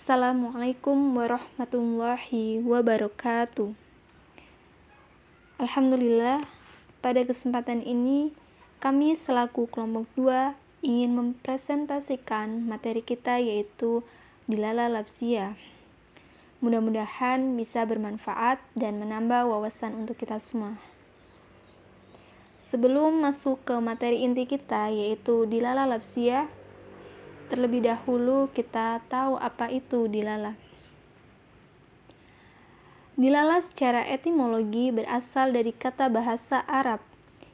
Assalamualaikum warahmatullahi wabarakatuh. Alhamdulillah, pada kesempatan ini kami selaku kelompok 2 ingin mempresentasikan materi kita yaitu Dilalah Lafziyah. Mudah-mudahan bisa bermanfaat dan menambah wawasan untuk kita semua. Sebelum masuk ke materi inti kita yaitu Dilalah Lafziyah, terlebih dahulu kita tahu apa itu dilalah. Dilalah secara etimologi berasal dari kata bahasa Arab,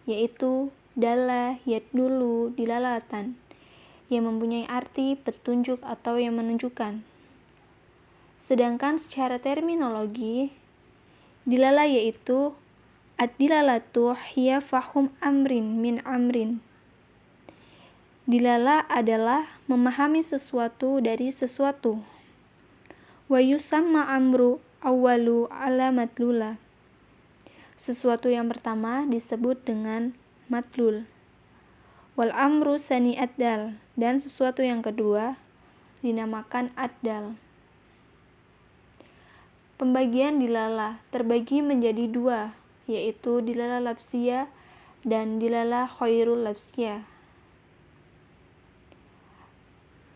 yaitu dalla yadullu dilalatan, yang mempunyai arti petunjuk atau yang menunjukkan. Sedangkan secara terminologi, dilalah yaitu ad-dilalatu hiya fahum amrin min amrin. Dilalah adalah memahami sesuatu dari sesuatu. Wa yusamma amru awalu ala madlula. Sesuatu yang pertama disebut dengan madlul. Wal amru sani addal, dan sesuatu yang kedua dinamakan addal. Pembagian dilalah terbagi menjadi dua, yaitu dilalah lafziyah dan dilalah khairul lafziyah.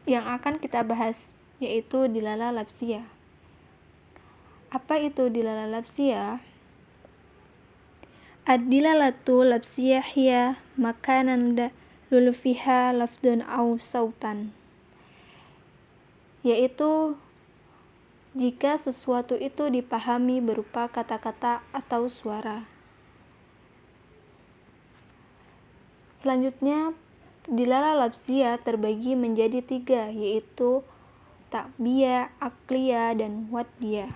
Yang akan kita bahas yaitu dilalah lafziyah. Apa itu dilalah lafziyah? Ad-dilalatu lafziyah hiya makanan dalul fiha lafdun au sautan, yaitu jika sesuatu itu dipahami berupa kata-kata atau suara. Selanjutnya, dilalah lafziyah terbagi menjadi 3, yaitu takbiyah, akliyah, dan wadiyah.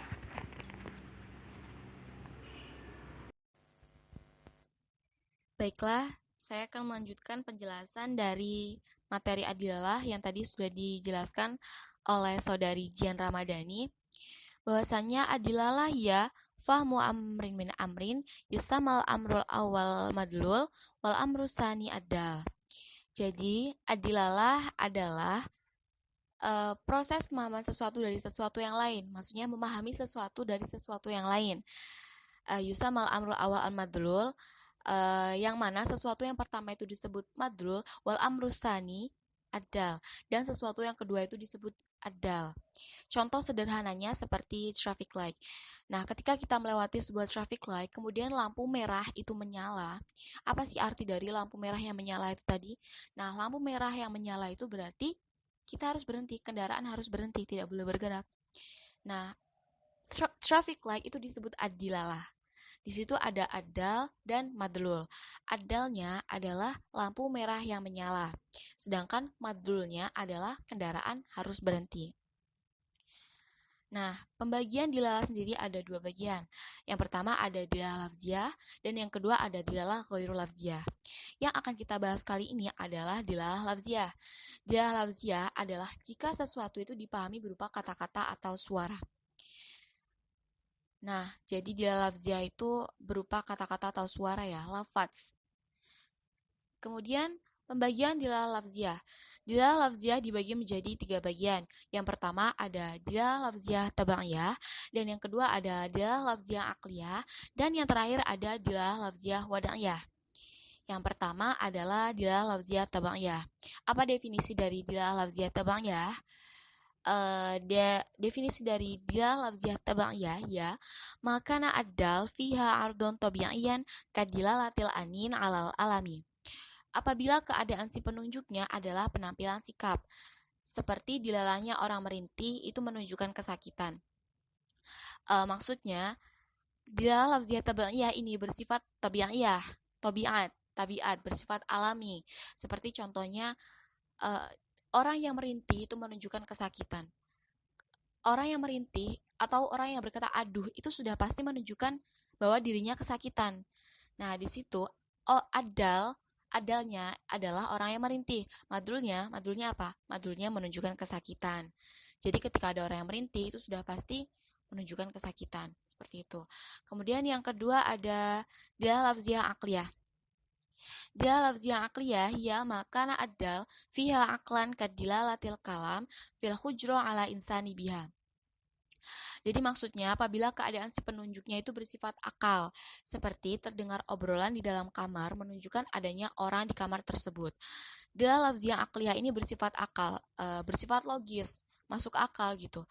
Baiklah, saya akan melanjutkan penjelasan dari materi adilah yang tadi sudah dijelaskan oleh saudari Jian Ramadhani, bahwasanya adilah ya fahmu amrin min amrin yustamal amrul awal madlul wal amru sani adal. Jadi adilah adalah proses pemahaman sesuatu dari sesuatu yang lain, maksudnya memahami sesuatu dari sesuatu yang lain. Yustamal amrul awal al madlul, yang mana sesuatu yang pertama itu disebut madlul, wal amru sani adal, dan sesuatu yang kedua itu disebut adal. Contoh sederhananya seperti traffic light. Nah, ketika kita melewati sebuah traffic light, kemudian lampu merah itu menyala. Apa sih arti dari lampu merah yang menyala itu tadi? Nah, lampu merah yang menyala itu berarti kita harus berhenti, kendaraan harus berhenti, tidak boleh bergerak. Nah, traffic light itu disebut adilalah. Di situ ada adal dan madlul. Adalnya adalah lampu merah yang menyala, sedangkan madlulnya adalah kendaraan harus berhenti. Nah, pembagian dilalah sendiri ada 2 bagian. Yang pertama ada dilalah lafziyah dan yang kedua ada dilalah ghairul lafziyah. Yang akan kita bahas kali ini adalah dilalah lafziyah. Dilalah lafziyah adalah jika sesuatu itu dipahami berupa kata-kata atau suara. Nah, jadi dilalah lafziyah itu berupa kata-kata atau suara ya, lafaz. Kemudian pembagian dilalah lafziyah. Dilalah lafziyah dibagi menjadi 3 bagian. Yang pertama ada dilalah lafziyah tabaiyah, dan yang kedua ada dilalah lafziyah akliyah, dan yang terakhir ada dilalah lafziyah wadaiyah. Yang pertama adalah dilalah lafziyah tabaiyah. Apa definisi dari dilalah lafziyah tabaiyah? Definisi dari dilalah lafziyah tabaiyah ya, makana adal fiha ardon tabi'iyan kadilalatil anin alal alami. Apabila keadaan si penunjuknya adalah penampilan sikap, seperti dilalahnya orang merintih itu menunjukkan kesakitan. Maksudnya, dilalah lafziyah tabi'iyah ini bersifat tabi'iyah, tabiat, bersifat alami. Seperti contohnya, orang yang merintih itu menunjukkan kesakitan. Orang yang merintih atau orang yang berkata aduh itu sudah pasti menunjukkan bahwa dirinya kesakitan. Nah, di situ adalnya adalah orang yang merintih. Madlulnya apa? Madlulnya menunjukkan kesakitan. Jadi ketika ada orang yang merintih itu sudah pasti menunjukkan kesakitan. Seperti itu. Kemudian yang kedua ada dilalah lafziyah akliyah. Dilalah lafziyah aqliyah hiya ma kana addal fiha aqlan kadilalatil kalam fil hujro ala insani biha. Jadi maksudnya apabila keadaan si penunjuknya itu bersifat akal, seperti terdengar obrolan di dalam kamar menunjukkan adanya orang di kamar tersebut. Dilalah lafziyah aqliyah ini bersifat akal, bersifat logis, masuk akal gitu.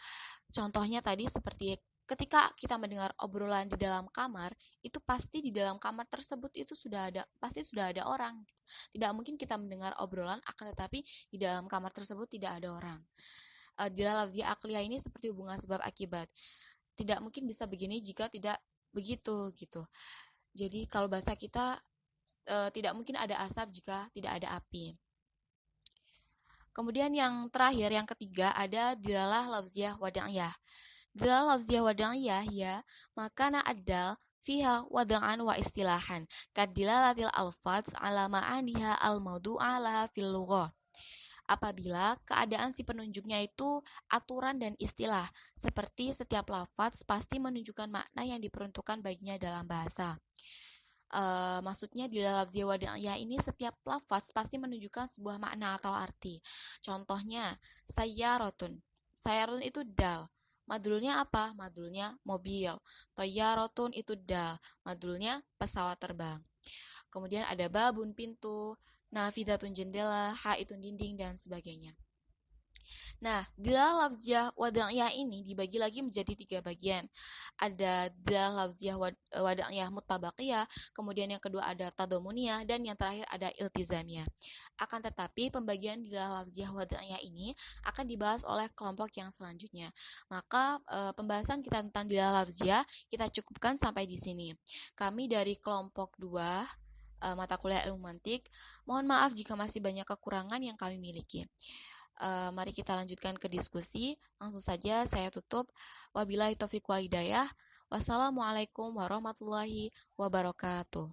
Contohnya tadi seperti ketika kita mendengar obrolan di dalam kamar, itu pasti di dalam kamar tersebut itu pasti sudah ada orang. Tidak mungkin kita mendengar obrolan, akan tetapi di dalam kamar tersebut tidak ada orang. Dilalah lafziyah aqliyah ini seperti hubungan sebab akibat. Tidak mungkin bisa begini jika tidak begitu gitu. Jadi kalau bahasa kita tidak mungkin ada asap jika tidak ada api. Kemudian yang terakhir, yang ketiga ada dilalah lafziyah wada'iyah. Dilalah lafziyah wada'iyah ya makana addal fiha wada'an wa istilahan kadilalatil alfaz ala ma'aniha al-mawdu'a laha fil lughah. Apabila keadaan si penunjuknya itu aturan dan istilah, seperti setiap lafaz pasti menunjukkan makna yang diperuntukkan baginya dalam bahasa. Maksudnya di dalam lafziyah wada'iyah ini setiap lafaz pasti menunjukkan sebuah makna atau arti. Contohnya, sayyaratun. Sayyaratun itu dal. Madulnya apa? Madulnya mobil. Toyarotun itu dal. Madulnya pesawat terbang. Kemudian ada babun pintu, nafidatun jendela, haitun dinding, dan sebagainya. Nah, dilalah lafziyah wada'iyah ini dibagi lagi menjadi 3 bagian. Ada dilalah lafziyah wada'iyah mutabaqiyah, kemudian yang kedua ada tadomuniyah, dan yang terakhir ada iltizamiyah. Akan tetapi pembagian dilalah lafziyah wada'iyah ini akan dibahas oleh kelompok yang selanjutnya. Maka pembahasan kita tentang dilalah lafziyah kita cukupkan sampai di sini. Kami dari kelompok 2 mata kuliah ilmu mantik, mohon maaf jika masih banyak kekurangan yang kami miliki. Mari kita lanjutkan ke diskusi. Langsung saja saya tutup. Wabillahi taufiq wal hidayah. Wassalamualaikum warahmatullahi wabarakatuh.